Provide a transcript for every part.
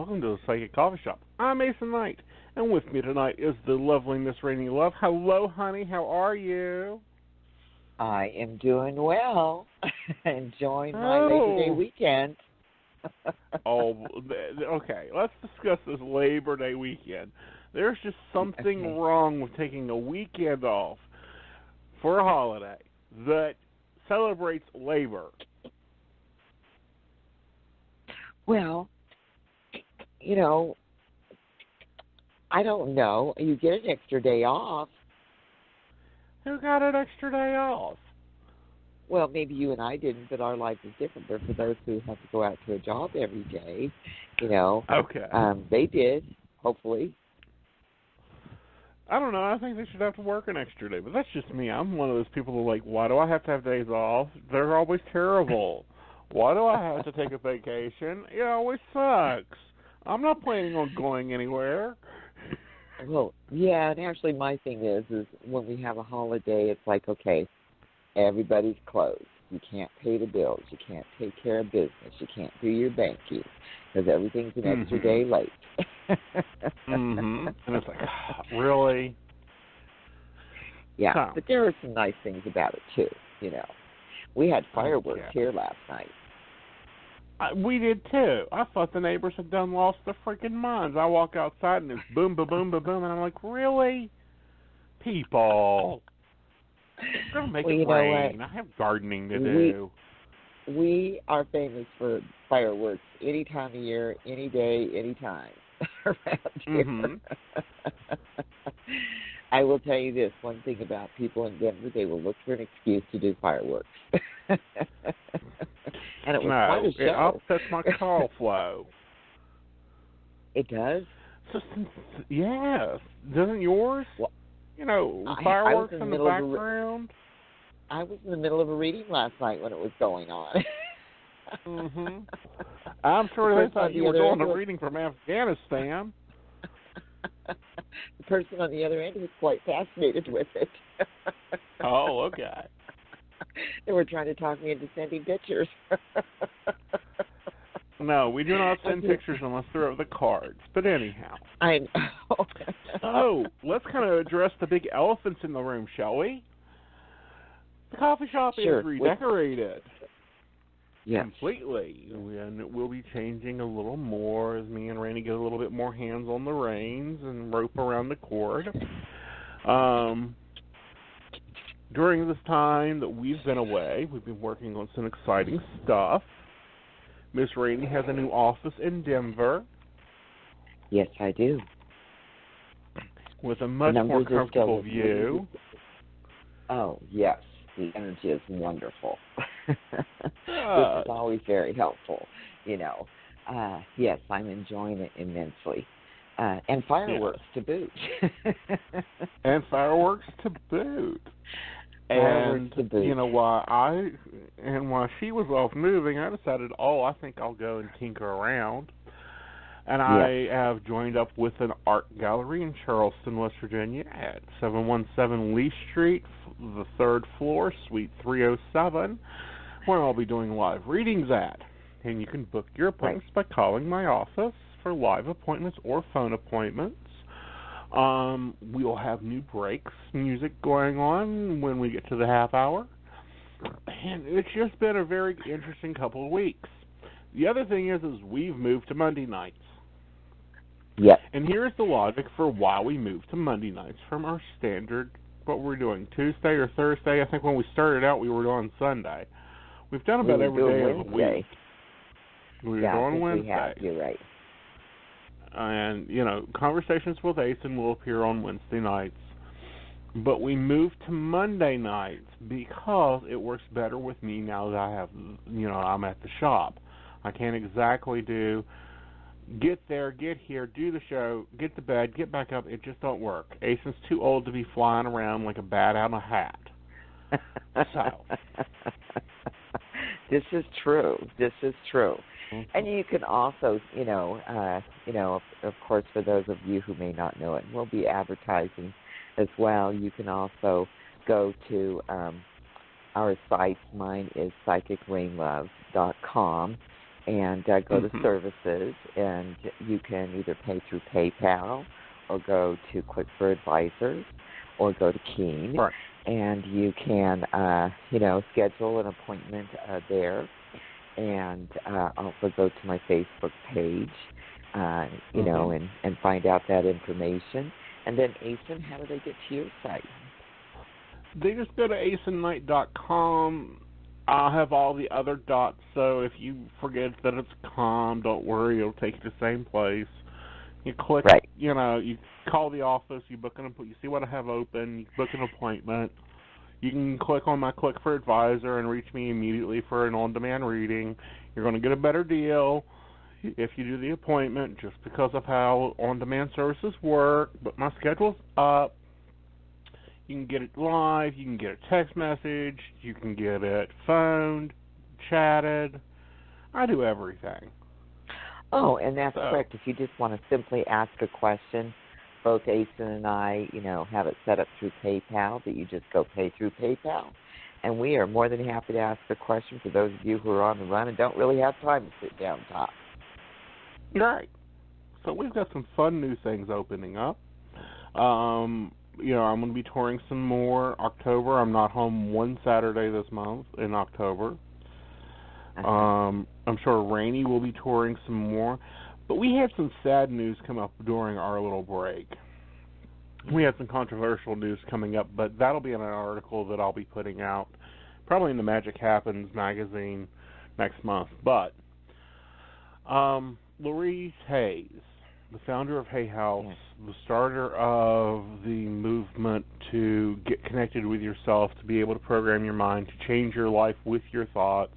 welcome to the Psychic Coffee Shop. I'm Aeson Knight, and with me tonight is the lovely Miss Raine S Love. Hello, honey. How are you? I am doing well. Enjoying my Labor Day weekend. Okay. Let's discuss this Labor Day weekend. There's just something wrong with taking a weekend off for a holiday that celebrates labor. Well, I don't know. You get an extra day off. Who got an extra day off? Well, maybe you and I didn't, but our life is different. But for those who have to go out to a job every day, they did, hopefully. I don't know. I think they should have to work an extra day, but that's just me. I'm one of those people who are like, why do I have to have days off? They're always terrible. Why do I have to take a vacation? It always sucks. I'm not planning on going anywhere. Well, yeah, and actually my thing is when we have a holiday, it's like, okay, everybody's closed. You can't pay the bills. You can't take care of business. You can't do your banking because everything's an extra day late. And it's like, really? Yeah, so. But there are some nice things about it, too, We had fireworks here last night. We did, too. I thought the neighbors had done lost their freaking minds. I walk outside, and it's boom, ba boom, ba boom, and I'm like, really? People. It's going to make it rain. I have gardening to do. We are famous for fireworks any time of year, any day, any time around here. I will tell you this, one thing about people in Denver, they will look for an excuse to do fireworks. And it was quite a show. It upsets my call flow. It does? Yes. Doesn't yours? Well, fireworks in the background? I was in the middle of a reading last night when it was going on. I'm sure they thought you were doing a reading from Afghanistan. The person on the other end was quite fascinated with it. Oh, okay. They were trying to talk me into sending pictures. No, we do not send pictures unless they're of the cards. But anyhow. I know. So, let's kind of address the big elephants in the room, shall we? The coffee shop is redecorated. Yes. Completely. And it will be changing a little more as me and Randy get a little bit more hands on the reins and rope around the cord. During this time that we've been away, we've been working on some exciting stuff. Miss Rainey has a new office in Denver. Yes, I do. With a much more comfortable view. Oh, yes. The energy is wonderful. Which is always very helpful, Yes, I'm enjoying it immensely. And fireworks to boot. And fireworks to boot. While she was off moving, I decided, I think I'll go and tinker around. And I have joined up with an art gallery in Charleston, West Virginia at 717 Lee Street, the 3rd floor, Suite 307, where I'll be doing live readings at. And you can book your appointments by calling my office for live appointments or phone appointments. We'll have new breaks, music going on when we get to the half hour. And it's just been a very interesting couple of weeks. The other thing is we've moved to Monday nights. Yes. And here's the logic for why we moved to Monday nights from our standard, what we're doing, Tuesday or Thursday. I think when we started out, we were doing Sunday. We've done about every day of the week. We were doing Wednesday. You're right. And, Conversations with Aeson will appear on Wednesday nights. But we moved to Monday nights because it works better with me now that I have, I'm at the shop. I can't exactly get there, get here, do the show, get to bed, get back up. It just don't work. Aeson's too old to be flying around like a bat out of a hat. So. This is true. And you can also, of course, for those of you who may not know it, we'll be advertising as well. You can also go to our site. Mine is psychicrainelove.com, and go to services, and you can either pay through PayPal or go to Click for Advisors or go to Keen, right. and you can, schedule an appointment there, and also go to my Facebook page, and find out that information. And then, Aeson, how do they get to your site? They just go to aesonknight.com. I'll have all the other dots, so if you forget that it's com, don't worry, it'll take you to the same place. You click, right. You call the office, you book you see what I have open, you book an appointment. You can click on my Click for Advisor and reach me immediately for an on-demand reading. You're going to get a better deal if you do the appointment just because of how on-demand services work, but my schedule's up. You can get it live, you can get a text message, you can get it phoned, chatted. I do everything. Oh, and that's correct. If you just want to simply ask a question, both Aeson and I, have it set up through PayPal, that you just go pay through PayPal. And we are more than happy to ask a question for those of you who are on the run and don't really have time to sit down and talk. Right. So we've got some fun new things opening up. I'm going to be touring some more October. I'm not home one Saturday this month in October. I'm sure Rainey will be touring some more. But we had some sad news come up during our little break. We had some controversial news coming up, but that'll be in an article that I'll be putting out probably in the Magic Happens magazine next month. But Louise Hayes, the founder of Hay House, the starter of the movement to get connected with yourself, to be able to program your mind, to change your life with your thoughts,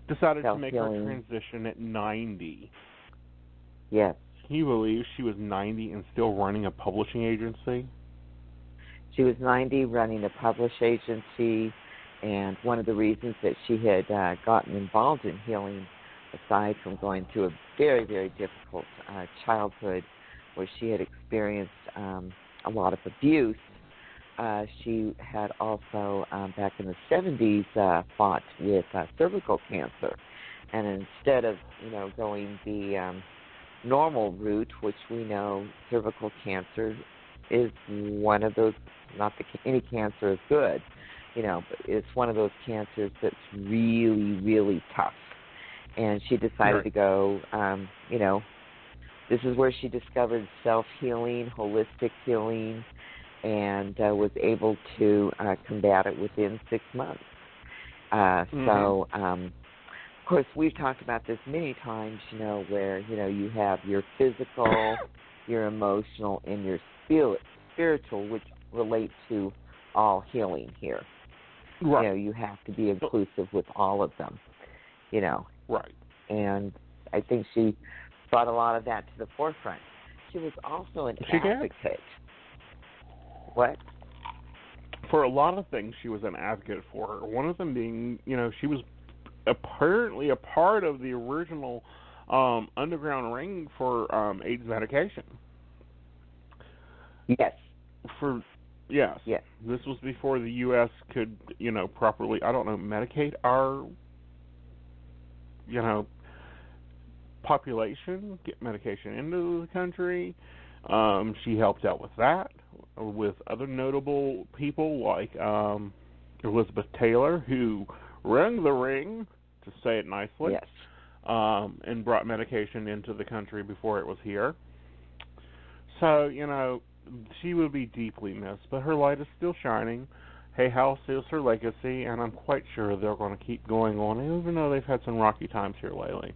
decided to make her transition at 90. Yes. Can you believe she was 90 and still running a publishing agency? She was 90 running a publishing agency, and one of the reasons that she had gotten involved in healing, aside from going through a very, very difficult childhood where she had experienced a lot of abuse, she had also, back in the 70s, fought with cervical cancer. And instead of, going the normal route, which we know cervical cancer is one of those, not that any cancer is good, but it's one of those cancers that's really, really tough. And she decided to go, this is where she discovered self-healing, holistic healing, and was able to combat it within 6 months. So, of course, we've talked about this many times, where, you have your physical, your emotional, and your spiritual, which relate to all healing here. Right. You have to be inclusive with all of them, Right. And I think she brought a lot of that to the forefront. She was also an advocate. What? For a lot of things, she was an advocate for her. One of them being, she was apparently a part of the original underground ring for AIDS medication. Yes. Yes. Yes. This was before the U.S. could, properly, medicate our, population, get medication into the country. She helped out with that, with other notable people like Elizabeth Taylor, who rang the ring, to say it nicely, yes. And brought medication into the country before it was here. So, she would be deeply missed, but her light is still shining. Hay House is her legacy, and I'm quite sure they're going to keep going on, even though they've had some rocky times here lately.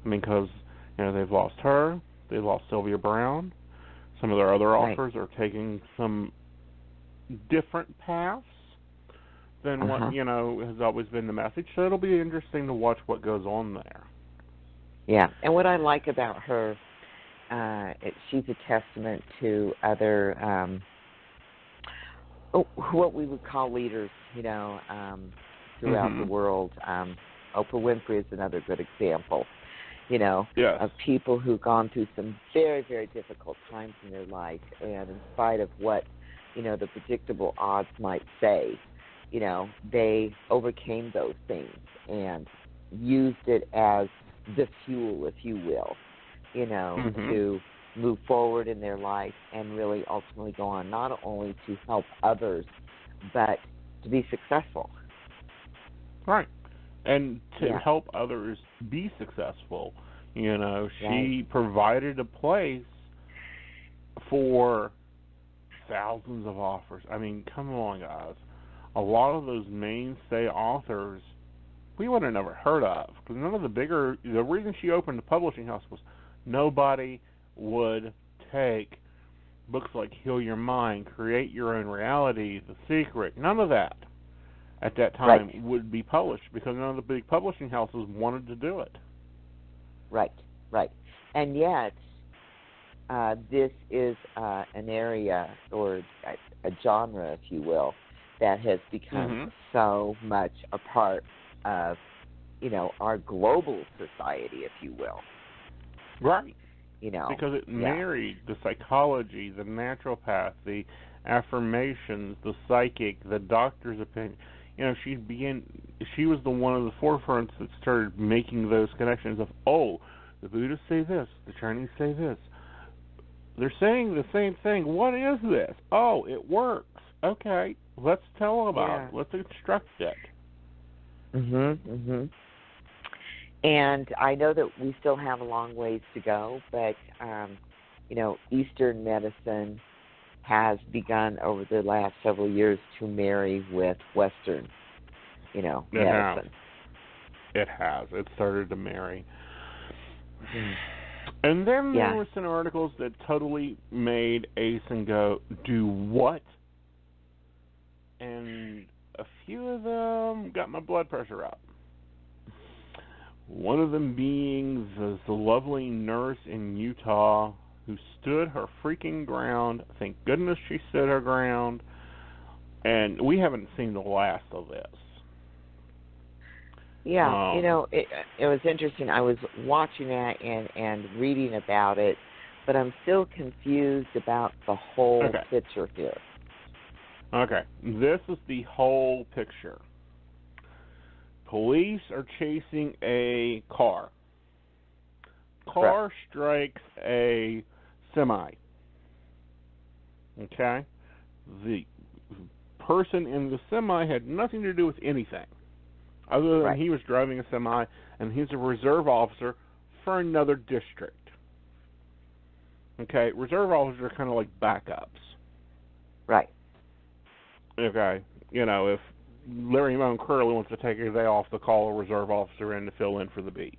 I mean, because, they've lost her, they lost Sylvia Brown. Some of their other authors are taking some different paths than what, has always been the message. So it'll be interesting to watch what goes on there. Yeah, and what I like about her, she's a testament to other, what we would call leaders, throughout the world. Oprah Winfrey is another good example, of people who've gone through some very, very difficult times in their life, and in spite of what, the predictable odds might say, they overcame those things and used it as the fuel, if you will, Mm-hmm. to move forward in their life and really ultimately go on not only to help others, but to be successful. Right. And to Yeah, help others be successful. right. She provided a place for thousands of authors. I mean, come on, guys. A lot of those mainstay authors we would have never heard of, because none of the reason she opened the publishing house was nobody would take books like Heal Your Mind, Create Your Own Reality, The Secret. None of that at that Right, time would be published because none of the big publishing houses wanted to do it. right, right. And yet, this is an area or a genre, if you will, that has become Mhm. so much a part of, our global society, if you will. Right. You know, Because it yeah, married the psychology, the naturopath, the affirmations, the psychic, the doctor's opinion. She was the one of the forefronts that started making those connections of, oh, the Buddhists say this, the Chinese say this. They're saying the same thing. What is this? Oh, it works. Okay, let's tell them about yeah. it. Let's instruct it. Mhm. And I know that we still have a long ways to go, but Eastern medicine has begun over the last several years to marry with Western, It has. medicine. It has. It started to marry. Mm. And then there Yeah. were some articles that totally made Aeson go, do what? And a few of them got my blood pressure up. One of them being the lovely nurse in Utah who stood her freaking ground. Thank goodness she stood her ground. And we haven't seen the last of this. Yeah, Um, it was interesting. I was watching that and reading about it, but I'm still confused about the whole okay. picture here. Okay. This is the whole picture. Police are chasing a car. Correct. Car strikes a semi. Okay? The person in the semi had nothing to do with anything other than Right. he was driving a semi and he's a reserve officer for another district. Okay? Reserve officers are kind of like backups. Right. Okay? If Larry Moan Curley wants to take a day off to call a reserve officer in to fill in for the beat.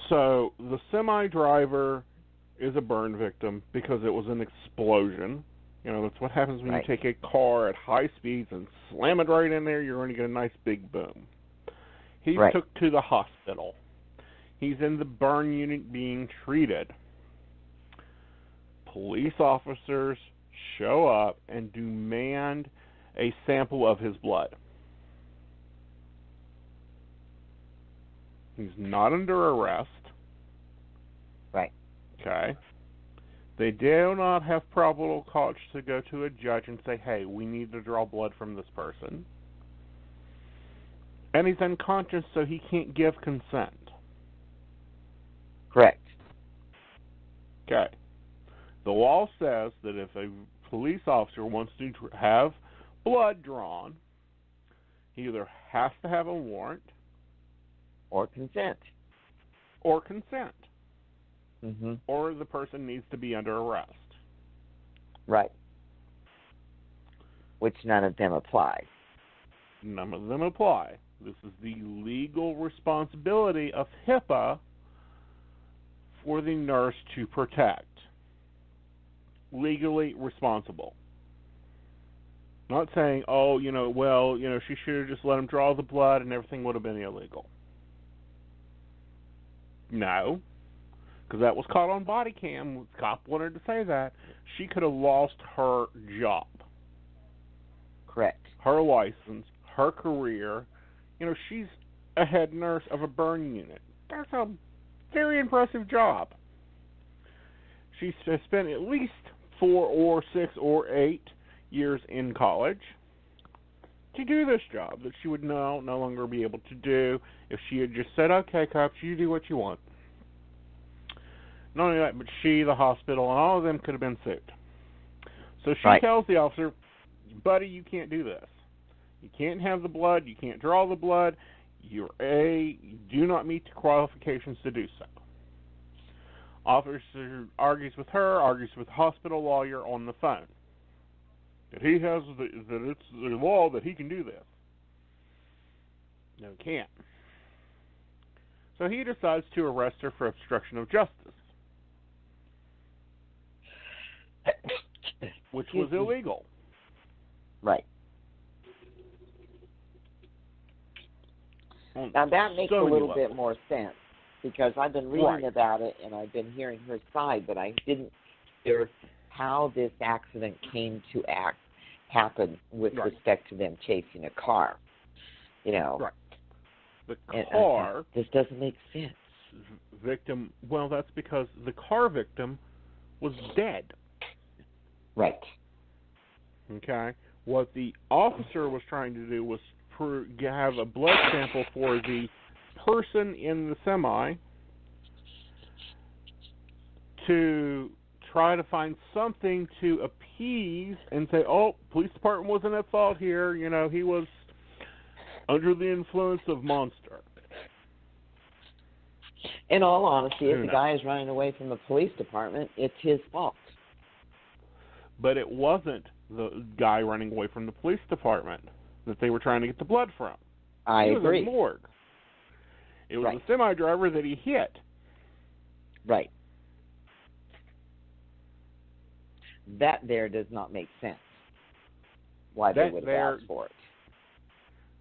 So the semi driver is a burn victim because it was an explosion. That's what happens when you Right. take a car at high speeds and slam it right in there. You're going to get a nice big boom. He's Right. took to the hospital. He's in the burn unit being treated. Police officers show up and demand a sample of his blood. He's not under arrest. Right. Okay. They do not have probable cause to go to a judge and say, hey, we need to draw blood from this person. And he's unconscious, so he can't give consent. Correct. Okay. The law says that if a police officer wants to have blood drawn, he either has to have a warrant Or consent. or consent, Mhm. or the person needs to be under arrest. Right. Which none of them apply. None of them apply. This is the legal responsibility of HIPAA for the nurse to protect. Legally responsible. Not saying, oh, she should have just let him draw the blood and everything would have been illegal. No, because that was caught on body cam. The cop wanted to say that. She could have lost her job, Correct. her license, her career. She's a head nurse of a burn unit. That's a very impressive job. She has spent at least 4 or 6 or 8 years in college. to do this job that she would no longer be able to do if she had just said, okay, cops, you do what you want. Not only that, but she, the hospital, and all of them could have been sued. So she tells the officer, buddy, you can't do this. You can't have the blood. You can't draw the blood. You do not meet the qualifications to do so. Officer argues with her, argues with the hospital lawyer on the phone. That he has that it's the law that he can do this. No, he can't. So he decides to arrest her for obstruction of justice, which was illegal. Right. Now that makes a little bit more sense, because I've been reading about it and I've been hearing her side, but I didn't hear how this accident came to happen with respect to them chasing a car. You know. Right. The car. This doesn't make sense. Victim. Well, that's because the car victim was dead. Right. Okay. What the officer was trying to do was have a blood sample for the person in the semi to try to find something to appease and say, oh, police department wasn't at fault here. You know, he was under the influence of Monster. In all honesty, if the guy is running away from the police department, it's his fault. But it wasn't the guy running away from the police department that they were trying to get the blood from. I agree. It was a morgue. It was the semi-driver that he hit. Right. That there does not make sense. Why they would have asked for it.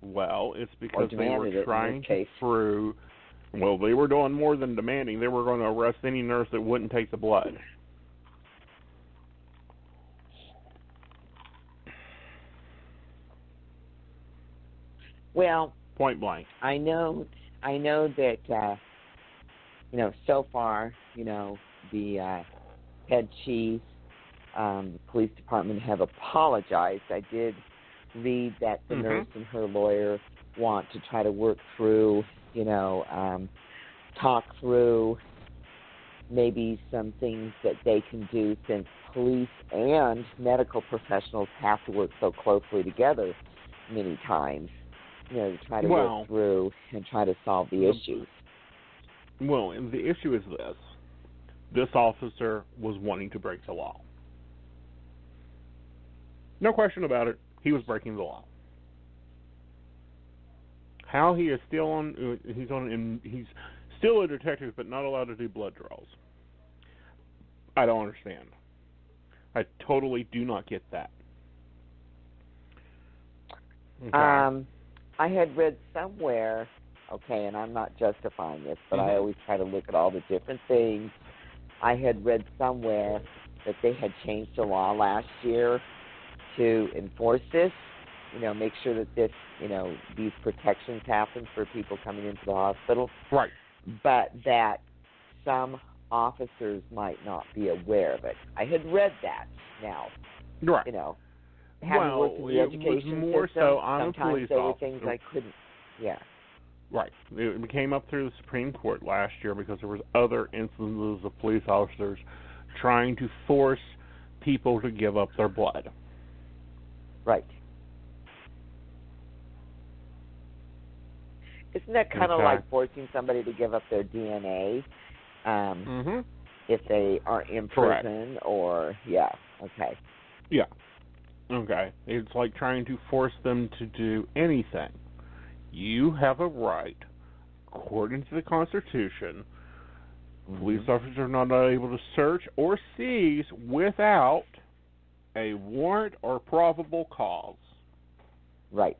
Well, it's because they were trying to prove... Well, they were doing more than demanding. They were going to arrest any nurse that wouldn't take the blood. Well, point blank. I know that so far, the head chief, the police department have apologized. I did read that the nurse and her lawyer want to try to work through, talk through maybe some things that they can do, since police and medical professionals have to work so closely together many times. To try to work through and try to solve the issues. Well, and the issue is this. This officer was wanting to break the law. No question about it. He was breaking the law. How he is still he's still a detective, but not allowed to do blood draws. I don't understand. I totally do not get that. Okay. I had read somewhere, and I'm not justifying this, but I always try to look at all the different things. I had read somewhere that they had changed the law last year to enforce this, make sure that this, these protections happen for people coming into the hospital. Right. But that some officers might not be aware of it. I had read that now. Right. Having worked in the education more system, so on sometimes there were things I couldn't, Right. It came up through the Supreme Court last year because there was other instances of police officers trying to force people to give up their blood. Right. Isn't that kind of like forcing somebody to give up their DNA if they are in prison or, Yeah. Okay. It's like trying to force them to do anything. You have a right, according to the Constitution, police officers are not able to search or seize without a warrant or probable cause. Right.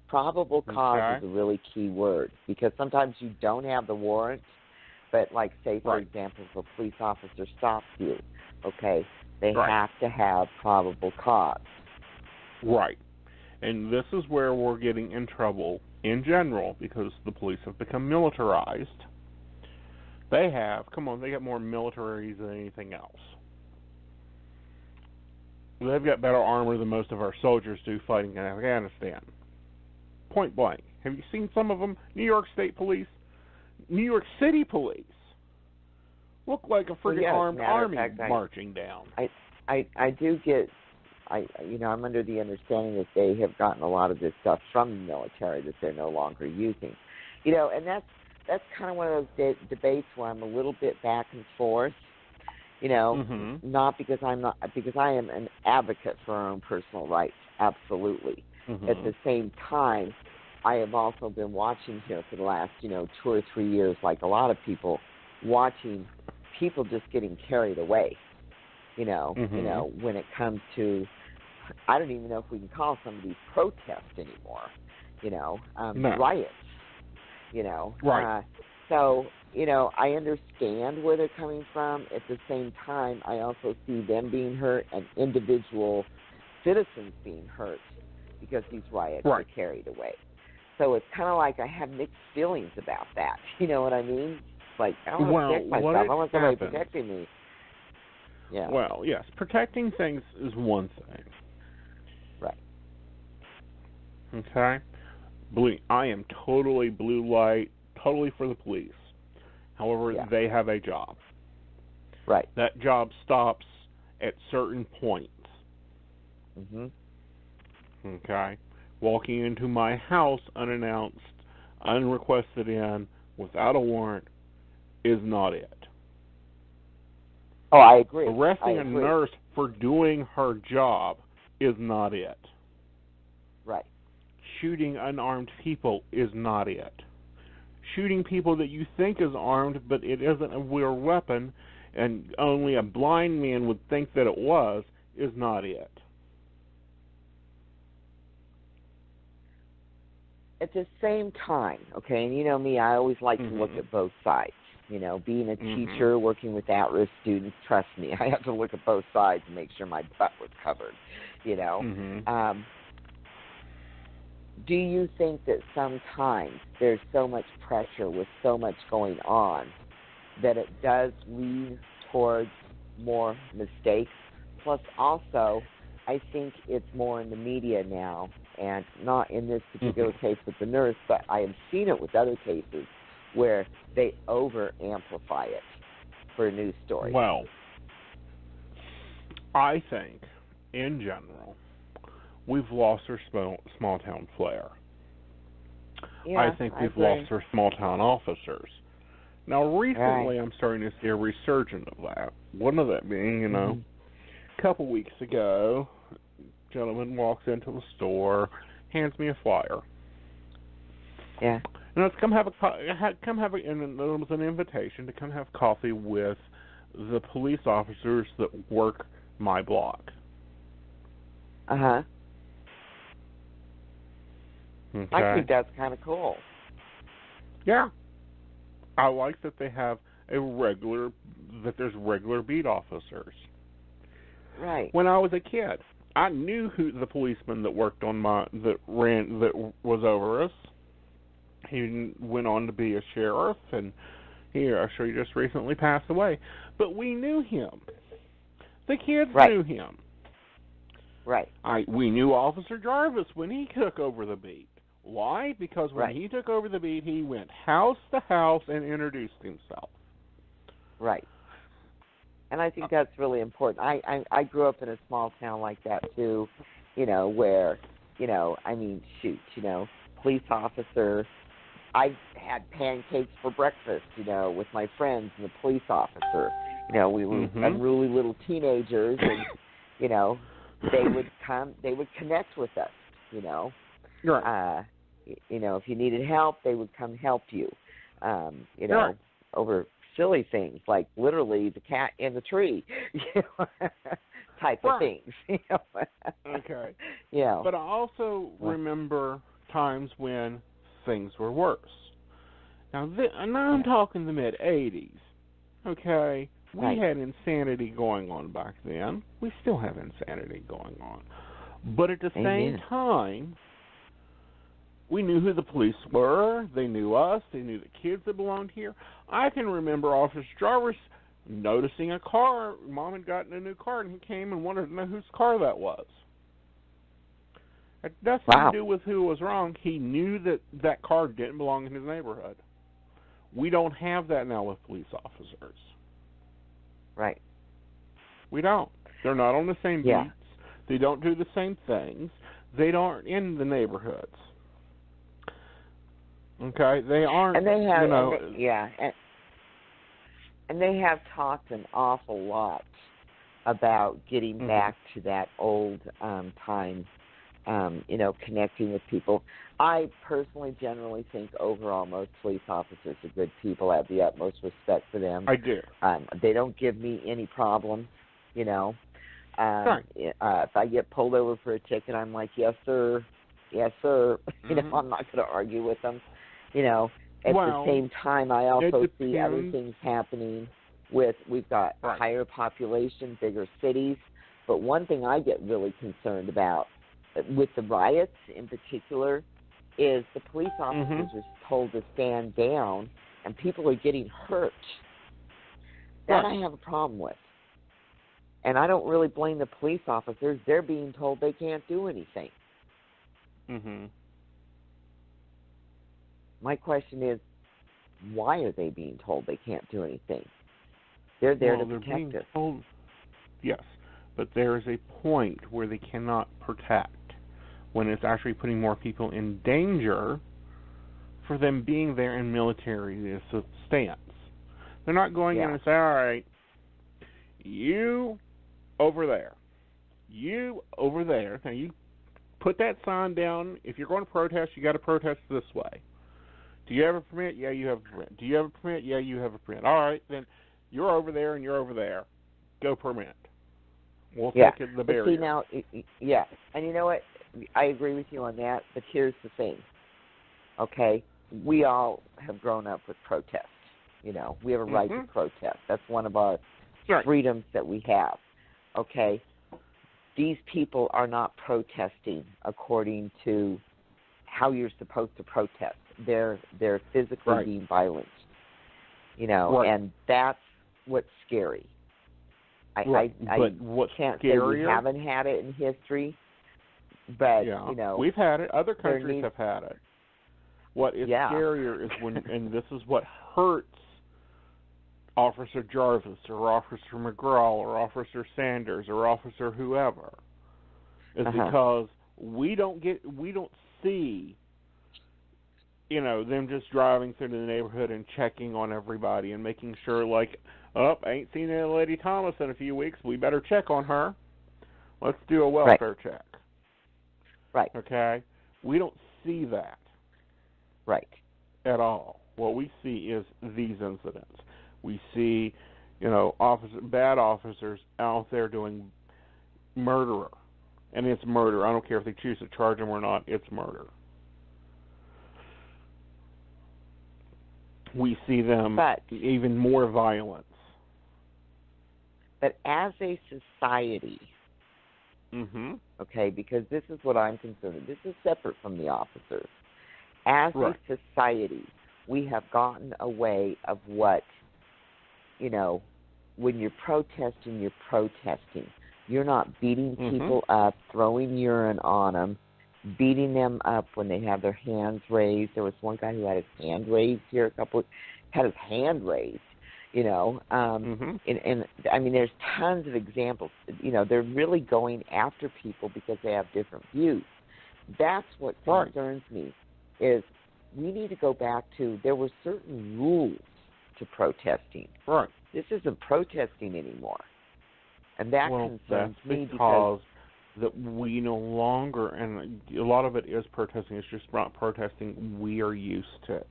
Probable cause is a really key word, because sometimes you don't have the warrant, but like, say, for example, if a police officer stops you, they have to have probable cause. Right. And this is where we're getting in trouble in general, because the police have become militarized. They got more military than anything else. They've got better armor than most of our soldiers do fighting in Afghanistan. Point blank. Have you seen some of them? New York State Police, New York City Police look like a friggin' armed army marching down. I do get, I'm under the understanding that they have gotten a lot of this stuff from the military that they're no longer using. And that's kind of one of those debates where I'm a little bit back and forth. Not because because I am an advocate for our own personal rights, absolutely. At the same time, I have also been watching here for the last, 2 or 3 years, like a lot of people, watching people just getting carried away, when it comes to, I don't even know if we can call some of these protests anymore, riots, Right. So, I understand where they're coming from. At the same time, I also see them being hurt and individual citizens being hurt because these riots are carried away. So it's kind of like I have mixed feelings about that. You know what I mean? It's like, I want to protect myself. I want somebody protecting me. Yeah. Well, yes, protecting things is one thing. Right. Okay? I am totally blue light, totally for the police. However, they have a job. Right. That job stops at certain points. Okay? Walking into my house unannounced, unrequested in, without a warrant, is not it. Oh, I agree. Arresting a nurse for doing her job is not it. Right. Shooting unarmed people is not it. Shooting people that you think is armed, but it isn't a real weapon, and only a blind man would think that it was, is not it. At the same time, okay, and you know me, I always like to look at both sides. Being a teacher, working with at-risk students, trust me, I have to look at both sides and make sure my butt was covered, Do you think that sometimes there's so much pressure with so much going on that it does lead towards more mistakes? Plus, also, I think it's more in the media now, and not in this particular case with the nurse, but I have seen it with other cases where they over-amplify it for a news story. Well, I think, in general, we've lost our small-town flair. Yeah, I think we've lost our small-town officers. Now, recently, I'm starting to see a resurgence of that. One of that being, a couple weeks ago, a gentleman walks into the store, hands me a flyer. Yeah. And let's and there was an invitation to come have coffee with the police officers that work my block. Uh-huh. Okay. I think that's kind of cool. Yeah. I like that they have there's regular beat officers. Right. When I was a kid, I knew who the policeman that worked on that was over us. He went on to be a sheriff, and he actually just recently passed away. But we knew him. The kids knew him. Right. We knew Officer Jarvis when he took over the beat. Why? Because when he took over the beat, he went house to house and introduced himself. Right. And I think that's really important. I grew up in a small town like that, too, where, police officer. I had pancakes for breakfast, with my friends and the police officer. We were unruly little teenagers, and, they would connect with us, Right. If you needed help, they would come help you, over silly things like literally the cat in the tree, type of things. Okay. Yeah. But I also remember times when things were worse. Now I'm talking the mid-'80s. Okay. We had insanity going on back then. We still have insanity going on. But at the same time, we knew who the police were. They knew us. They knew the kids that belonged here. I can remember Officer Jarvis noticing a car. Mom had gotten a new car, and he came and wanted to know whose car that was. It had nothing to do with who was wrong. He knew that that car didn't belong in his neighborhood. We don't have that now with police officers. Right. We don't. They're not on the same beats. They don't do the same things. They aren't in the neighborhoods. Okay? They aren't, and they have, you know... And they have talked an awful lot about getting back to that old time, connecting with people. I personally generally think overall most police officers are good people. I have the utmost respect for them. I do. They don't give me any problems, Right. If I get pulled over for a ticket, I'm like, yes, sir. Yes, sir. I'm not going to argue with them. At the same time, I also see other things happening we've got higher population, bigger cities. But one thing I get really concerned about with the riots in particular is the police officers are told to stand down and people are getting hurt. That I have a problem with. And I don't really blame the police officers. They're being told they can't do anything. My question is, why are they being told they can't do anything? They're there to protect us. Told, yes, but there is a point where they cannot protect when it's actually putting more people in danger for them being there in military stance. They're not going in and say, all right, you over there, you over there. Now you put that sign down. If you're going to protest, you got to protest this way. Do you have a permit? Yeah, you have a permit. Do you have a permit? Yeah, you have a permit. All right, then you're over there and you're over there. Go permit. We'll take the barrier. See, now, and you know what? I agree with you on that, but here's the thing. Okay, we all have grown up with protest. We have a right to protest. That's one of our freedoms that we have. Okay, these people are not protesting according to how you're supposed to protest. They're physically being violent, and that's what's scary. I can't say we haven't had it in history, but we've had it. Other countries have had it. What is scarier is when, and this is what hurts Officer Jarvis or Officer McGraw or Officer Sanders or Officer whoever, is because we don't see, them just driving through the neighborhood and checking on everybody and making sure, like, I ain't seen that Lady Thomas in a few weeks. We better check on her. Let's do a welfare check. Right. Okay? We don't see that. Right. At all. What we see is these incidents. We see, bad officers out there doing murder. And it's murder. I don't care if they choose to charge them or not. It's murder. We see them even more violence. But as a society, okay, because this is what I'm concerned with. This is separate from the officers. As a society, we have gotten away of what, when you're protesting, you're protesting. You're not beating people up, throwing urine on them, beating them up when they have their hands raised. There was one guy who had his hand raised here, had his hand raised, and I mean, there's tons of examples. They're really going after people because they have different views. That's what concerns me, is we need to go back to, there were certain rules to protesting. Right. This isn't protesting anymore. And that concerns me because that we no longer, and a lot of it is protesting, it's just not protesting we are used to.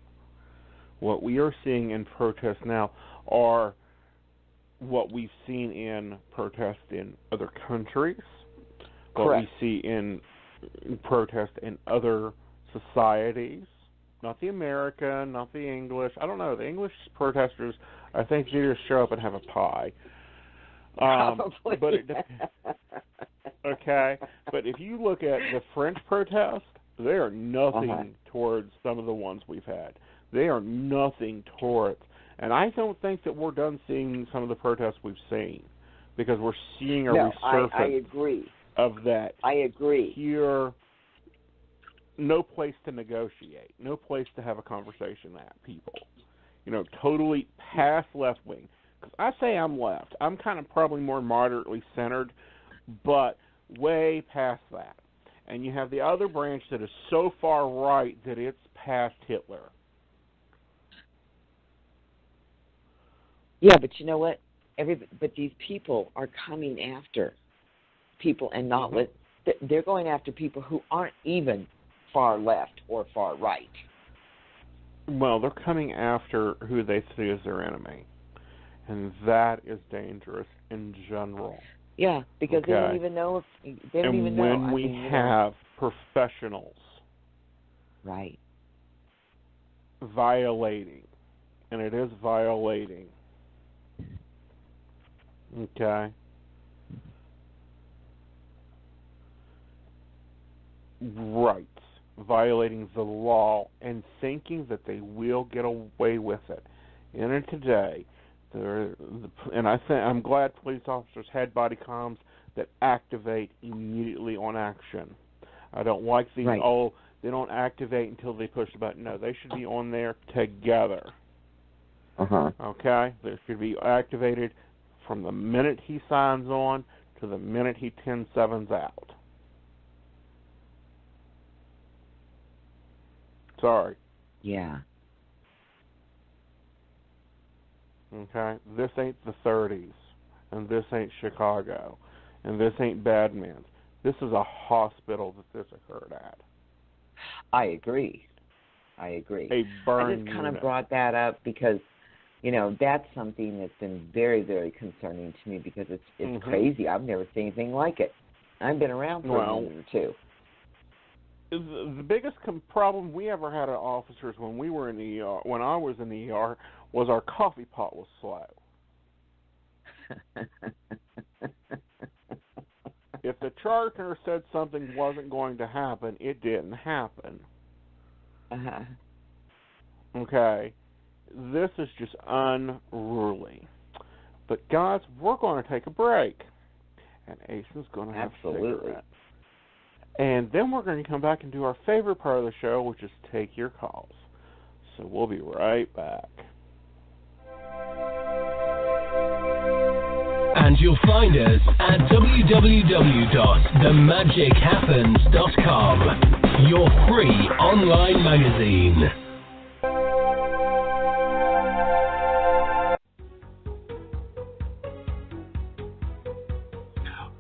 What we are seeing in protests now are what we've seen in protests in other countries, what we see in protest in other societies, not the American, not the English. I don't know. The English protesters, I think they just show up and have a pie. Probably. But it okay. But if you look at the French protest, they are nothing towards some of the ones we've had. They are nothing towards. And I don't think that we're done seeing some of the protests we've seen, because we're seeing a resurgence I agree. of that. I agree. Here, no place to negotiate, no place to have a conversation at, people. Totally past left wing. Because I say I'm left. I'm kind of probably more moderately centered, but way past that. And you have the other branch that is so far right that it's past Hitler. Yeah, but you know what? But these people are coming after people and not they're going after people who aren't even far left or far right. Well, they're coming after who they see as their enemy. And that is dangerous in general. Yeah, because they don't even know And when we have professionals violating, and it is violating, okay, rights, violating the law, and thinking that they will get away with it. In today, and I'm glad police officers had body comms that activate immediately on action. I don't like these they don't activate until they push the button. No, they should be on there together. Okay? They should be activated from the minute he signs on to the minute he 10-7s out. Sorry. Yeah. Okay? This ain't the 30s, and this ain't Chicago, and this ain't Badlands. This is a hospital that this occurred at. I agree. A I burn just kind unit. of brought that up because, that's something that's been very, very concerning to me because it's crazy. I've never seen anything like it. I've been around for a minute or two. The biggest problem we ever had at officers when we were in the ER, when I was in the ER, was our coffee pot was slow. If the charge nurse said something wasn't going to happen, it didn't happen. Okay? This is just unruly. But guys, we're going to take a break. And Aeson's going to have a cigarette. And then we're going to come back and do our favorite part of the show, which is take your calls. So we'll be right back. And you'll find us at www.themagichappens.com, your free online magazine.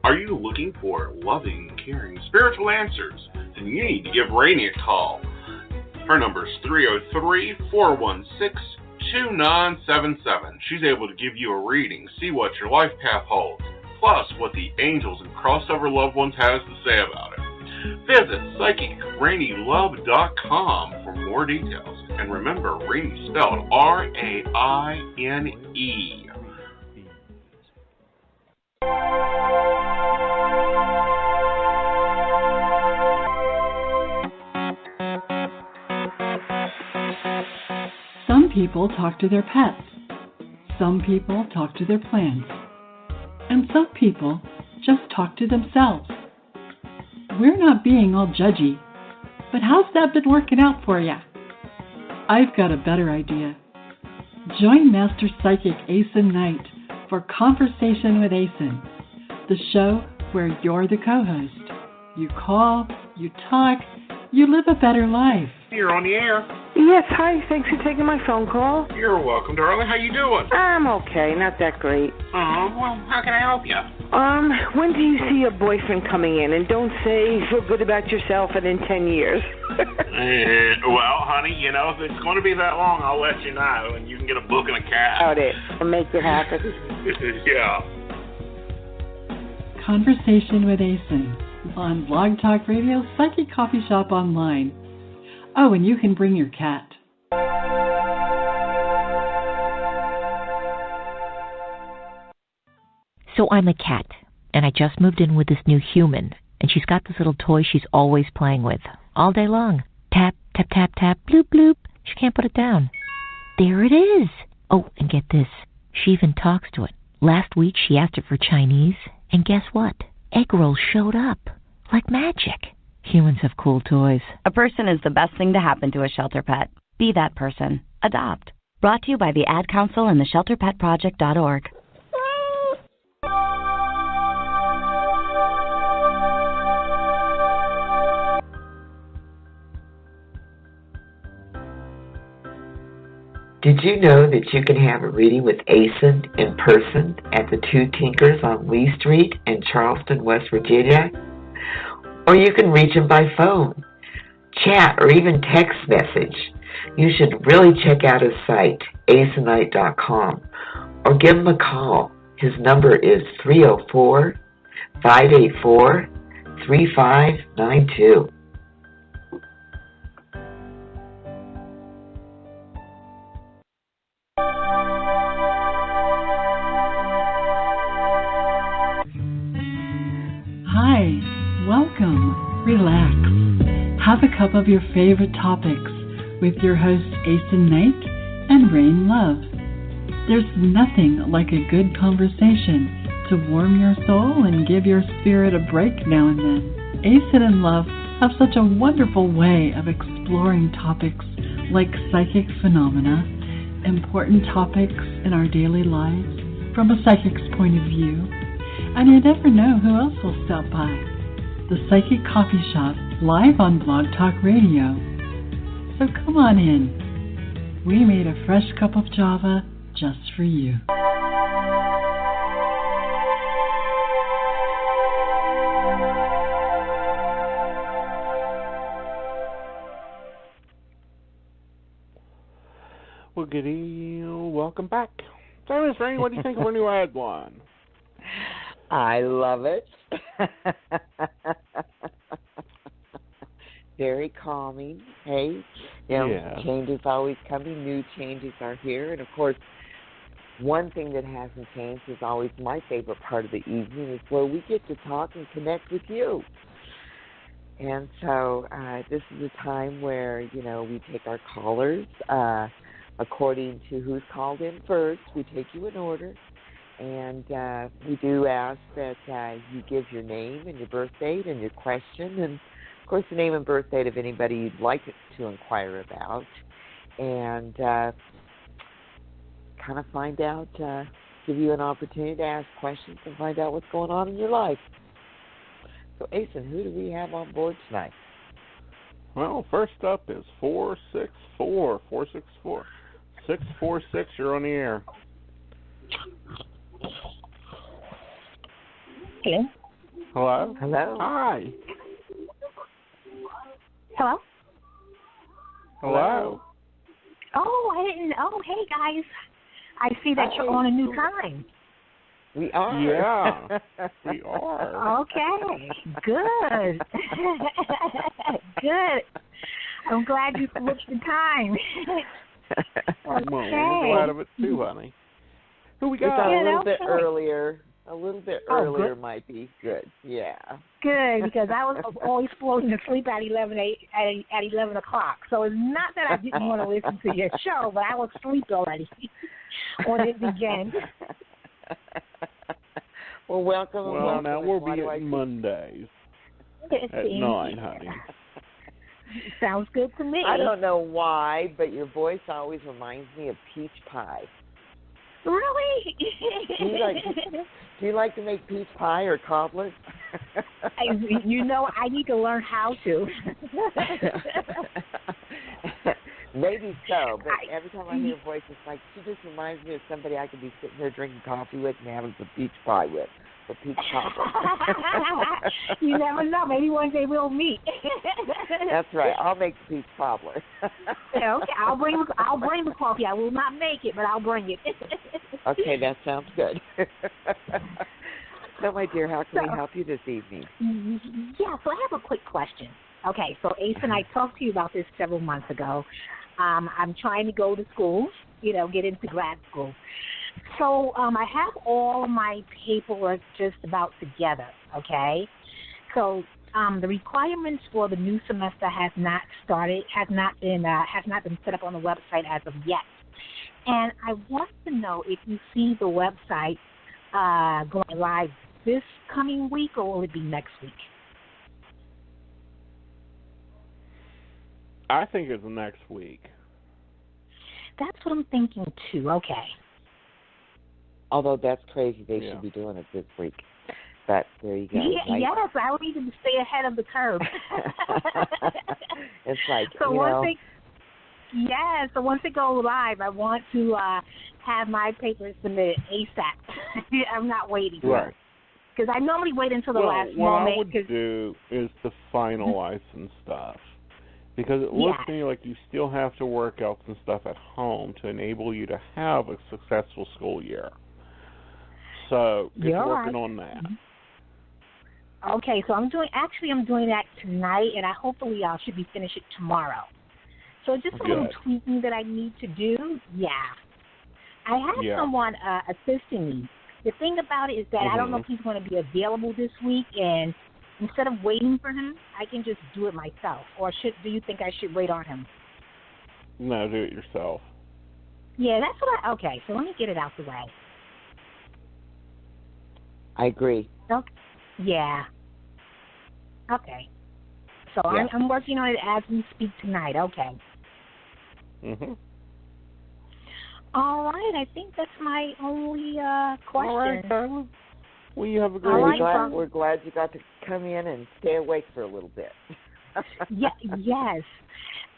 Are you looking for loving, caring, spiritual answers? Then you need to give Raine a call. Her number is 303-416-2977. She's able to give you a reading, see what your life path holds, plus what the angels and crossover loved ones has to say about it. Visit PsychicRaineLove.com for more details. And remember, Raine spelled R-A-I-N-E. Some people talk to their pets. Some people talk to their plants. And some people just talk to themselves. We're not being all judgy, but how's that been working out for you? I've got a better idea. Join Master Psychic Aeson Knight for Conversation with Aeson, the show where you're the co-host. You call, you talk, you live a better life. You're on the air. Yes, hi. Thanks for taking my phone call. You're welcome, darling. How you doing? I'm okay. Not that great. Well, how can I help you? When do you see your boyfriend coming in? And don't say feel good about yourself and in 10 years. Well, honey, if it's going to be that long, I'll let you know, and you can get a book and a cab. Got it. I'll make it happen. Yeah. Conversation with Aeson on Blog Talk Radio, Psychic Coffee Shop Online. Oh, and you can bring your cat. So I'm a cat, and I just moved in with this new human, and she's got this little toy she's always playing with, all day long. Tap, tap, tap, tap, bloop, bloop. She can't put it down. There it is. Oh, and get this. She even talks to it. Last week she asked it for Chinese, and guess what? Egg rolls showed up. Like magic. Humans have cool toys. A person is the best thing to happen to a shelter pet. Be that person. Adopt. Brought to you by the Ad Council and the ShelterPetProject.org. Did you know that you can have a reading with Aeson in person at the Two Tinkers on Lee Street in Charleston, West Virginia? Or you can reach him by phone, chat, or even text message. You should really check out his site, aesonknight.com, or give him a call. His number is 304-584-3592. Hi, welcome, relax, have a cup of your favorite topics with your hosts Aeson Knight and Raine Love. There's nothing like a good conversation to warm your soul and give your spirit a break now and then. Aeson and Love have such a wonderful way of exploring topics like psychic phenomena, important topics in our daily lives from a psychic's point of view, and you never know who else will stop by. The Psychic Coffee Shop, live on Blog Talk Radio. So come on in. We made a fresh cup of Java just for you. Well, good evening. Welcome back. So, Miss Raine, what do you think of our new ad one? I love it. Very calming. Hey, change is always coming. New changes are here. And, of course, one thing that hasn't changed is always my favorite part of the evening is where we get to talk and connect with you. And so this is a time where, we take our callers according to who's called in first. We take you in order. And we do ask that you give your name and your birth date and your question, and, of course, the name and birth date of anybody you'd like to inquire about, and kind of find out, give you an opportunity to ask questions and find out what's going on in your life. So, Aeson, who do we have on board tonight? Well, first up is 464. 464. 646, you're on the air. Hello. Hello? Hello. Hi. Hello. Hello. Oh, I didn't. Oh, hey guys. I see that you're on a new time. We are. Yeah, we are. Okay. Good. Good. I'm glad you switched the time. Well, we're glad of it too, honey. Who we got? A little bit earlier. A little bit earlier good. might be good. Yeah. Good, because I was always floating to sleep at 11 o'clock. So it's not that I didn't want to listen to your show, but I was asleep already when it began. Well, welcome. Well, now we'll be at Mondays at 9, honey. Sounds good to me. I don't know why, but your voice always reminds me of peach pie. Really? Do you like to make peach pie or cobbler? I need to learn how to. Maybe so, but every time I hear a voice, it's like she just reminds me of somebody I could be sitting there drinking coffee with and having some peach pie with, or peach cobbler. You never know. Maybe one day we'll meet. That's right. I'll make the peach cobbler. Okay, I'll bring the coffee. I will not make it, but I'll bring it. Okay, that sounds good. So, my dear, how can we help you this evening? Yeah, so I have a quick question. Okay, so Aeson, I talked to you about this several months ago. I'm trying to go to school, get into grad school. So I have all my paperwork just about together, okay? So the requirements for the new semester has not been set up on the website as of yet. And I want to know if you see the website going live this coming week, or will it be next week? I think it's next week. That's what I'm thinking, too. Okay. Although that's crazy. They should be doing it this week. But there you go. Right? Yes, I would need to stay ahead of the curve. It's like, so you know. So once it goes live, I want to have my papers submitted ASAP. I'm not waiting. Right. Because I normally wait until the last moment. What I would do is to finalize some stuff. Because it looks to me like you still have to work out some stuff at home to enable you to have a successful school year. So get working on that. Okay, so I'm doing that tonight, and I hopefully should be finished it tomorrow. So just a little tweaking that I need to do. Yeah. I have someone assisting me. The thing about it is that I don't know if he's going to be available this week, and instead of waiting for him, I can just do it myself. Or do you think I should wait on him? No, do it yourself. Yeah, that's what okay, so let me get it out the way. I agree. Okay. Yeah. Okay. So I'm working on it as we speak tonight. Okay. All right. I think that's my only question. All right, Carla. Well, you have a great week. We're glad you got to come in and stay awake for a little bit. Yes.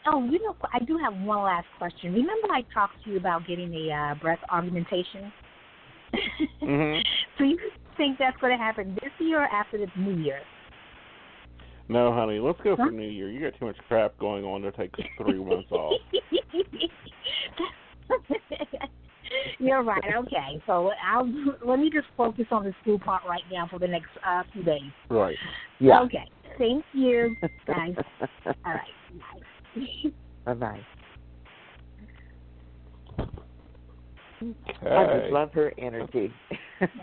Oh, you know, I do have one last question. Remember I talked to you about getting a breast augmentation? So you think that's going to happen this year or after the New Year? No, honey. Let's go for New Year. You got too much crap going on to take 3 months off. You're right. Okay. So let me just focus on the school part right now for the next few days. Right. Yeah. Okay. Thank you, guys. All right. Bye. Bye-bye. Okay. I just love her energy.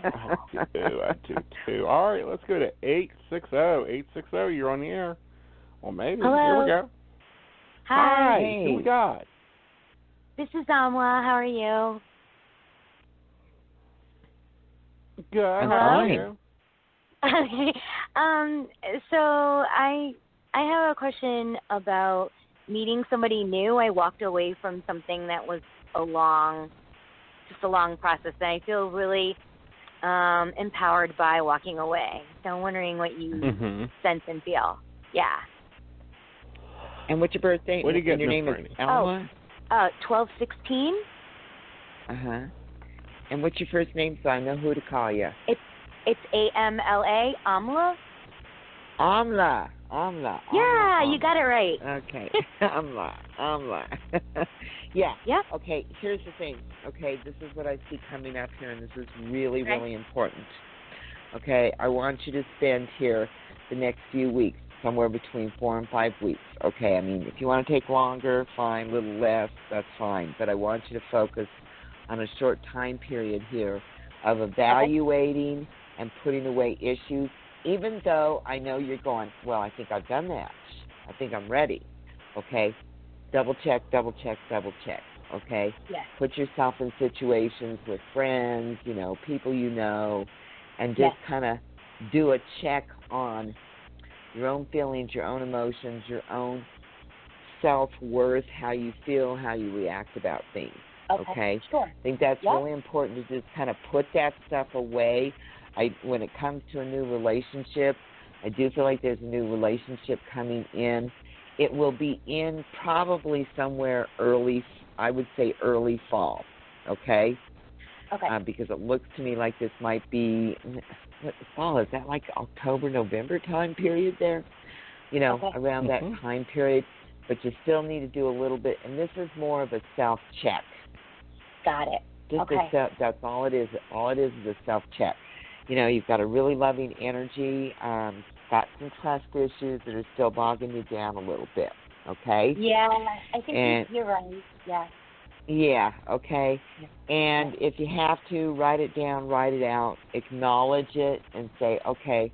I do too. All right, let's go to 860. 860, you're on the air. Well, maybe. Hello. Here we go. Hi. Hi. Who we got? This is Amla. How are you? Good. Hello? How are you? Okay. So I have a question about meeting somebody new. I walked away from something that was a long process, and I feel really empowered by walking away. So I'm wondering what you sense and feel. Yeah. And what's your birthday? What do you get? Your name is Alma? 12/16. And what's your first name so I know who to call you? It's AMLA, Amla. Amla. Yeah, you got it right. Okay. Amla. Yeah. Okay, here's the thing. Okay, this is what I see coming up here, and this is really, really important. Okay, I want you to spend here the next few weeks, somewhere between 4 and 5 weeks. Okay, I mean, if you want to take longer, fine, a little less, that's fine. But I want you to focus on a short time period here of evaluating and putting away issues, even though I know you're going, well, I think I've done that. I think I'm ready. Okay? Double check. Okay? Yes. Put yourself in situations with friends, people and just kind of do a check on your own feelings, your own emotions, your own self-worth, how you feel, how you react about things. Okay? Sure. I think that's really important to just kind of put that stuff away. When it comes to a new relationship, I do feel like there's a new relationship coming in. It will be in probably somewhere early fall, okay? Okay. Because it looks to me like this might be, what fall, is that like October, November time period there? Around that time period. But you still need to do a little bit, and this is more of a self-check. Got it. That's all it is. All it is a self-check. You've got a really loving energy, got some trust issues that are still bogging you down a little bit, okay? Yeah, I think you're right, yeah. Yeah, okay. And if you have to, write it down, write it out, acknowledge it, and say, okay,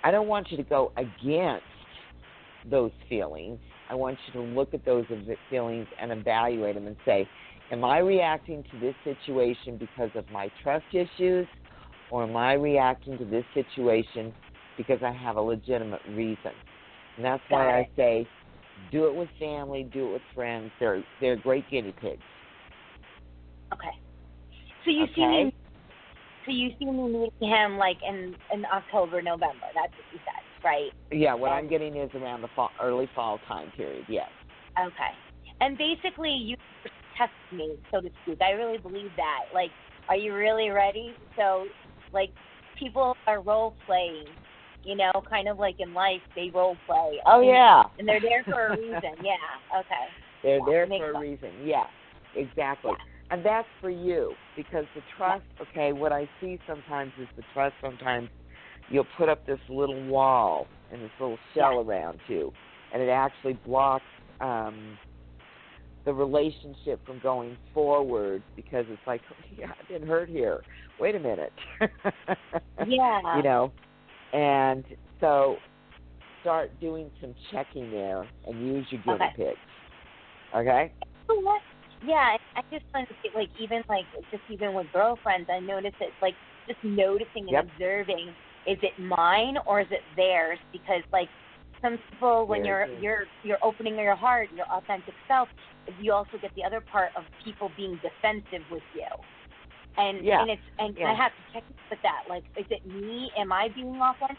I don't want you to go against those feelings, I want you to look at those feelings and evaluate them and say, am I reacting to this situation because of my trust issues, or am I reacting to this situation because I have a legitimate reason? And that's why I say, do it with family, do it with friends. They're great guinea pigs. Okay. So you see me. So you see me meeting him like in October, November. That's what you said, right? Yeah. What I'm getting is around the early fall time period. Yes. Okay. And basically, you test me, so to speak. I really believe that. Like, are you really ready? So, like, people are role playing. You know, kind of like in life, they role play. Oh, yeah. And they're there for a reason. Yeah, okay. They're there for a reason. Yeah, exactly. Yeah. And that's for you, because the trust, what I see sometimes is the trust, sometimes you'll put up this little wall and this little shell around you, and it actually blocks the relationship from going forward, because it's like, I've been hurt here. Wait a minute. Yeah. You know? And so start doing some checking there and use your guinea pigs. Okay? Yeah, I just find it, like, even with girlfriends, I notice it, like, just noticing and observing, is it mine or is it theirs? Because, like, some people, when you're opening your heart, your authentic self, you also get the other part of people being defensive with you. And I have to check with that. Like, is it me? Am I being authentic?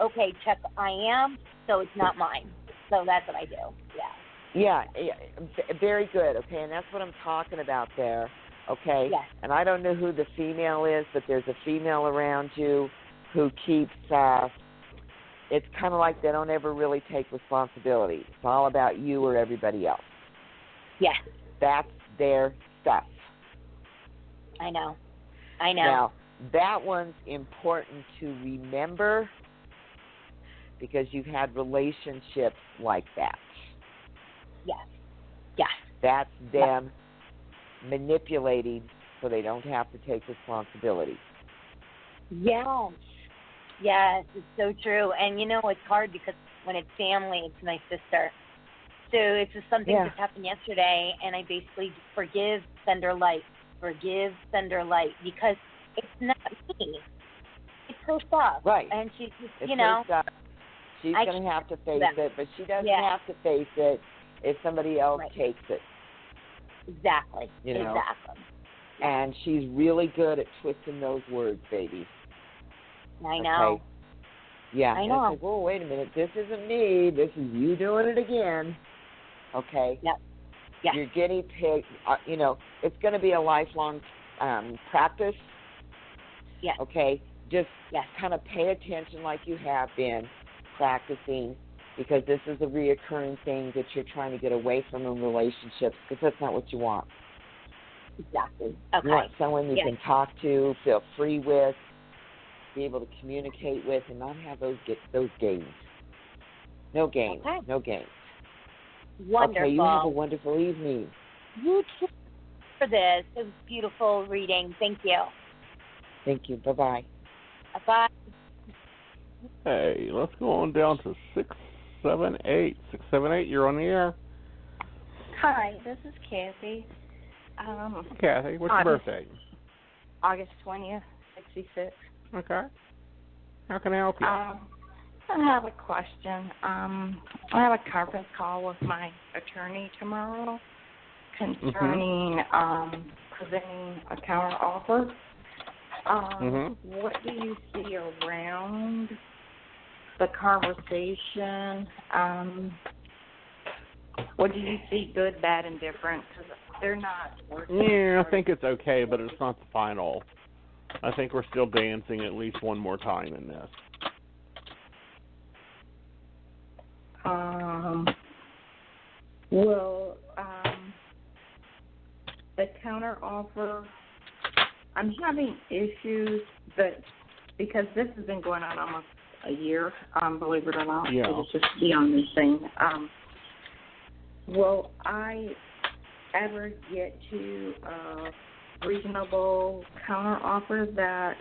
Okay, check. I am. So it's not mine. So that's what I do. Yeah. Yeah. Very good. Okay, and that's what I'm talking about there. Okay. Yes. And I don't know who the female is, but there's a female around you who keeps. It's kind of like they don't ever really take responsibility. It's all about you or everybody else. Yes. That's their stuff. I know. Now, that one's important to remember, because you've had relationships like that. Yes. That's them manipulating so they don't have to take responsibility. Yes, it's so true. And, you know, it's hard because when it's family, it's my sister. So it's just something that happened yesterday, and I basically just forgive, send her light. Forgive, send her light, because it's not me. It's her stuff. Right. And she's just, it's you know. Her stuff. She's going to have to face it, but she doesn't have to face it if somebody else takes it. Exactly. You know? Exactly. And she's really good at twisting those words, baby. I know. Okay? Yeah. I know. It's like, whoa, wait a minute. This isn't me. This is you doing it again. Okay? Yep. Yeah. Your guinea pig, you know, it's going to be a lifelong practice. Yeah. Okay? Just kind of pay attention like you have been practicing, because this is a reoccurring thing that you're trying to get away from in relationships, because that's not what you want. Exactly. Okay. You want someone you can talk to, feel free with, be able to communicate with, and not have those games. No games. Okay. No games. Wonderful. Okay, you have a wonderful evening. You too for this. It was beautiful reading. Thank you. Thank you. Bye-bye. Bye. Hey, let's go on down to 678. 678, you're on the air. Hi, this is Kathy. Kathy, what's your birthday? August 20th, 66. Okay. How can I help you? I have a question. I have a conference call with my attorney tomorrow concerning presenting a counter offer. What do you see around the conversation? What do you see, good, bad, and different? Because they're not working. Yeah, I think it's okay, but it's not the final. I think we're still dancing at least one more time in this. The counter offer, I'm having issues, but because this has been going on almost a year, believe it or not. Yeah. It's just on this thing. Will I ever get to a reasonable counter offer that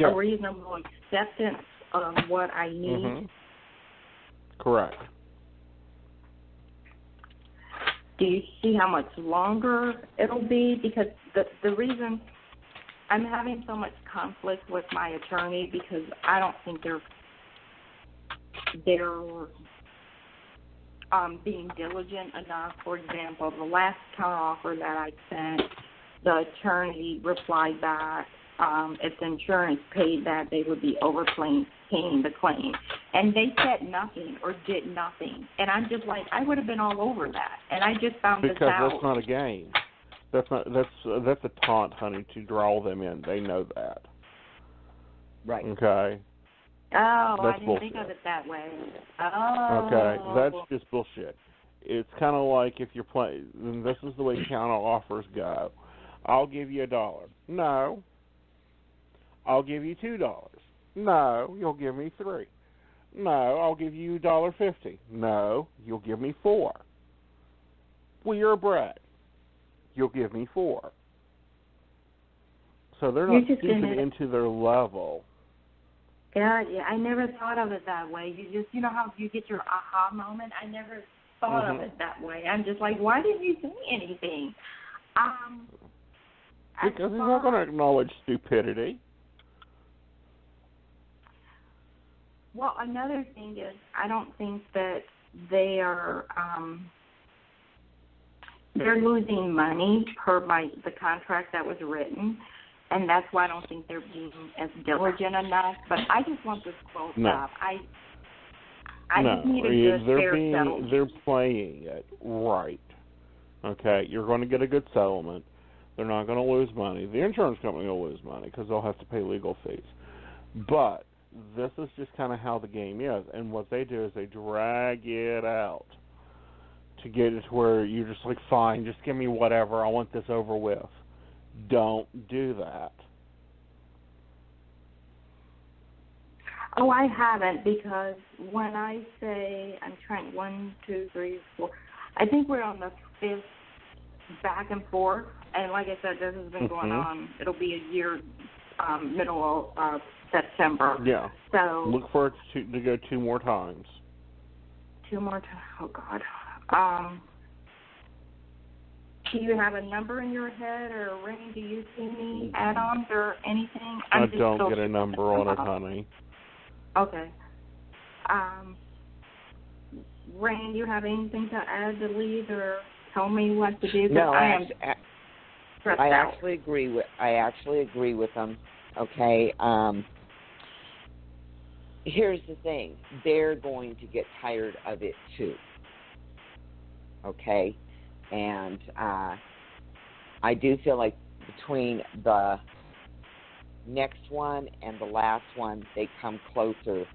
a reasonable acceptance of what I need? Correct. do you see how much longer it'll be? Because the reason I'm having so much conflict with my attorney because I don't think they're being diligent enough. For example, the last counteroffer that I sent, the attorney replied back, if the insurance paid that, they would be overpaying the claim. And they said nothing or did nothing. And I'm just like, I would have been all over that. And I just found this out. Because that's not a game. That's a taunt, honey, to draw them in. They know that. Right. Okay. Oh, that's I didn't bullshit. think of it that way. Oh. Okay, that's just bullshit. It's kind of like if you're playing, and this is the way counter offers go. I'll give you $1. No. I'll give you $2. No, you'll give me $3. No, I'll give you $1.50. No, you'll give me $4. Well, you're a brat. You'll give me $4. So they're not stooping into their level. Yeah, I never thought of it that way. You know how you get your aha moment? I never thought of it that way. I'm just like, why didn't you say anything? Because he's not going to acknowledge stupidity. Well, another thing is I don't think that they are they're losing money per the contract that was written, and that's why I don't think they're being as diligent enough. But I just want this closed up. I just need a good fair settlement. They're playing it right. Okay, you're going to get a good settlement. They're not going to lose money. The insurance company will lose money because they'll have to pay legal fees. But this is just kind of how the game is. And what they do is they drag it out to get it to where you're just like, fine, just give me whatever. I want this over with. Don't do that. Oh, I haven't, because when I say I'm trying 1, 2, 3, 4, I think we're on the 5th back and forth. And like I said, this has been going on. It'll be a year, middle of September. Yeah. So look for it to go 2 more times. 2 more times. Oh God. Do you have a number in your head, or Raine, do you see any add-ons or anything? I don't get a number on it, honey. Okay. Raine, do you have anything to add to lead or tell me what to do? No, I actually agree with them. Okay. Here's the thing: they're going to get tired of it too. Okay, and I do feel like between the next one and the last one, they come closer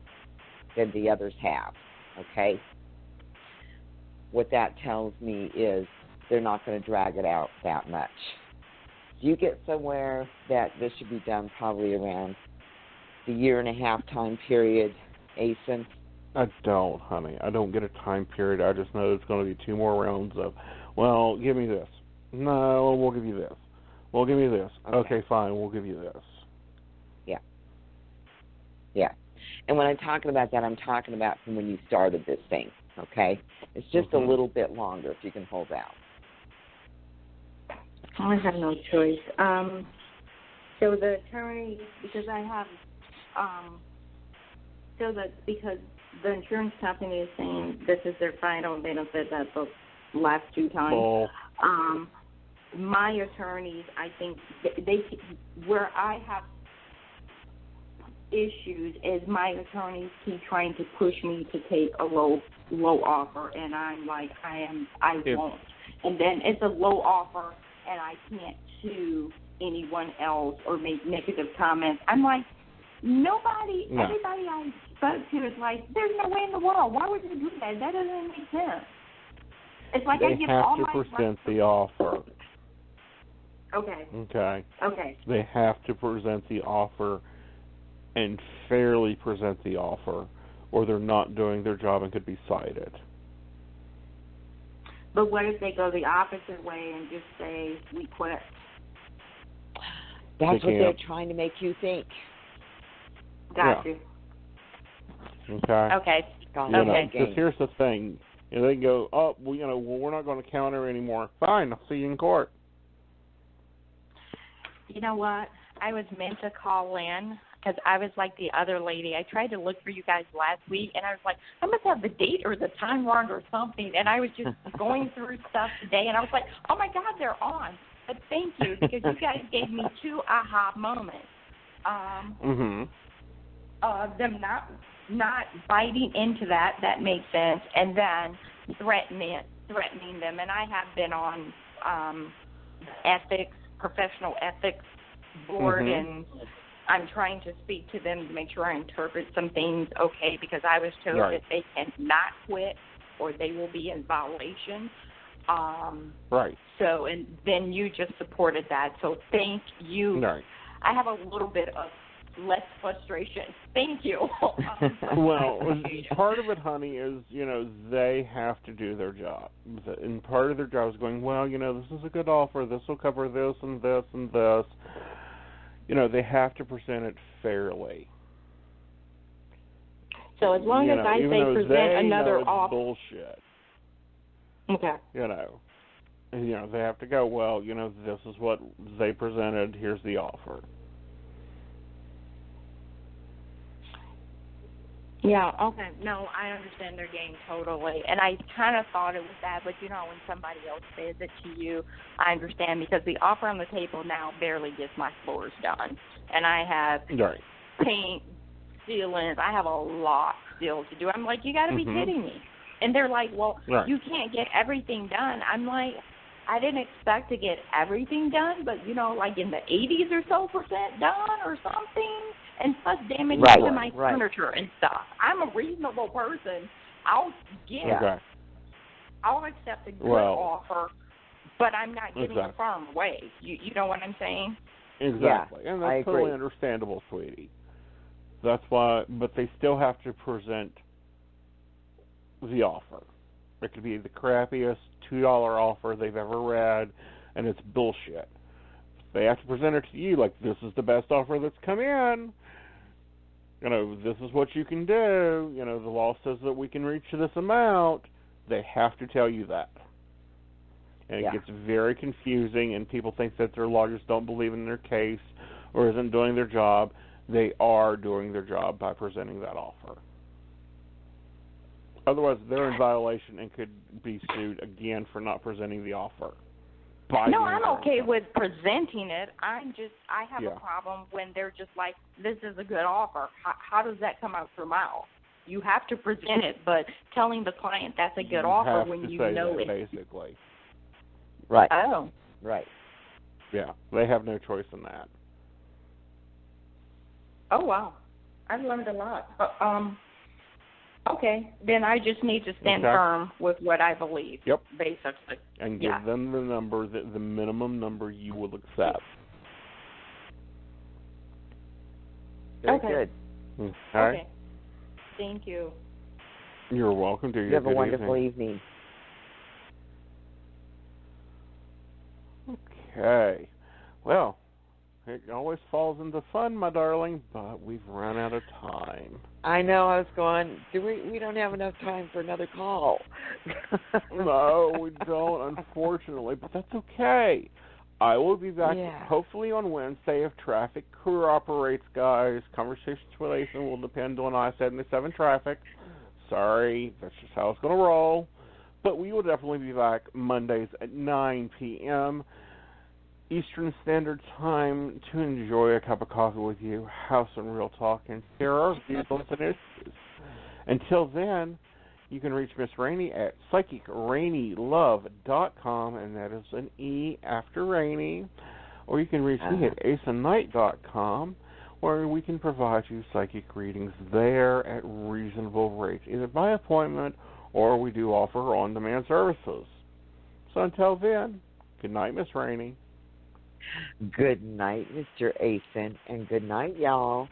than the others have. Okay. What that tells me is they're not going to drag it out that much. You get somewhere that this should be done probably around the 1.5 time period, Aeson? I don't, honey. I don't get a time period. I just know it's going to be 2 more rounds of, well, give me this. No, we'll give you this. Well, give me this. Okay, fine, we'll give you this. Yeah. And when I'm talking about that, I'm talking about from when you started this thing, okay? It's just a little bit longer if you can hold out. I have no choice. So the attorney, because I have, because the insurance company is saying this is their final benefit at the last 2 times. My attorneys, I think where I have issues is my attorneys keep trying to push me to take a low offer, and I'm like, I won't. And then it's a low offer, and I can't sue anyone else or make negative comments. I'm like, everybody I spoke to is like, there's no way in the world. Why would you do that? That doesn't make sense. It's like I give all my... They have to present the offer. Okay. They have to present the offer and fairly present the offer, or they're not doing their job and could be cited. But what if they go the opposite way and just say, we quit? That's what they're trying to make you think. Got you. Okay. Okay. Because here's the thing. And they go, oh, well, we're not going to counter anymore. Fine, I'll see you in court. You know what? I was meant to call in because I was like the other lady. I tried to look for you guys last week, and I was like, I must have the date or the time wrong or something. And I was just going through stuff today, and I was like, oh, my God, they're on. But thank you, because you guys gave me 2 aha moments. Them not biting into that makes sense, and then threatening them. And I have been on professional ethics board, and I'm trying to speak to them to make sure I interpret some things okay, because I was told that they cannot quit or they will be in violation. Right. So, and then you just supported that. So thank you. Right. I have a little bit of less frustration. Thank you. Well, part of it, honey, is, they have to do their job. And part of their job is going, well, this is a good offer. This will cover this and this and this. They have to present it fairly. So as long as I say present another offer. Bullshit. Okay. They have to go, well, this is what they presented. Here's the offer. Yeah, okay. No, I understand their game totally. And I kind of thought it was that, but, when somebody else says it to you, I understand, because the offer on the table now barely gets my floors done. And I have paint, sealants. I have a lot still to do. I'm like, you got to be kidding me. And they're like, well, you can't get everything done. I'm like, I didn't expect to get everything done, but, like in the 80s or so % done or something. And plus damage to my furniture and stuff. I'm a reasonable person. I'll I'll accept a good offer, but I'm not giving the farm away. You know what I'm saying? Exactly. Yeah, and that's totally understandable, sweetie. That's why, but they still have to present the offer. It could be the crappiest $2 offer they've ever read, and it's bullshit. They have to present it to you like, this is the best offer that's come in. This is what you can do. The law says that we can reach this amount. They have to tell you that. And it gets very confusing, and people think that their lawyers don't believe in their case or isn't doing their job. They are doing their job by presenting that offer. Otherwise, they're in violation and could be sued again for not presenting the offer. No, I'm okay with presenting it. I have a problem when they're just like, this is a good offer. How does that come out your mouth? You have to present it, but telling the client that's a good offer when you know it. Basically. Right. Oh. Right. Yeah, they have no choice in that. Oh, wow. I've learned a lot. Okay, then I just need to stand firm with what I believe. Yep. Basically. And give them the number, the minimum number you will accept. Very good. All right. Okay. Thank you. You're welcome to. You have a wonderful evening. Okay. Well, it always falls into fun, my darling, but we've run out of time. I know. I was going, we don't have enough time for another call. No, we don't, unfortunately, but that's okay. I will be back hopefully on Wednesday if traffic cooperates, guys. Conversations with Aeson will depend on I-77 traffic. Sorry, that's just how it's going to roll. But we will definitely be back Mondays at 9 p.m. Eastern Standard Time to enjoy a cup of coffee with you, have some real talk, and share our views and issues. Until then, you can reach Miss Raine at psychicrainylove.com, and that is an E after Rainey. Or you can reach me at aesonknight.com, where we can provide you psychic readings there at reasonable rates, either by appointment or we do offer on-demand services. So until then, good night, Miss Raine. Good night, Mr. Aeson, and good night, y'all.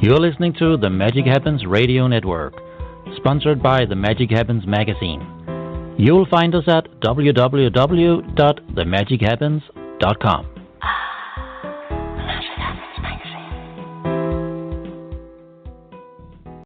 You're You're listening to the Magic Happens Radio Network, sponsored by the Magic Happens magazine. You'll find us at www.themagichappens.com.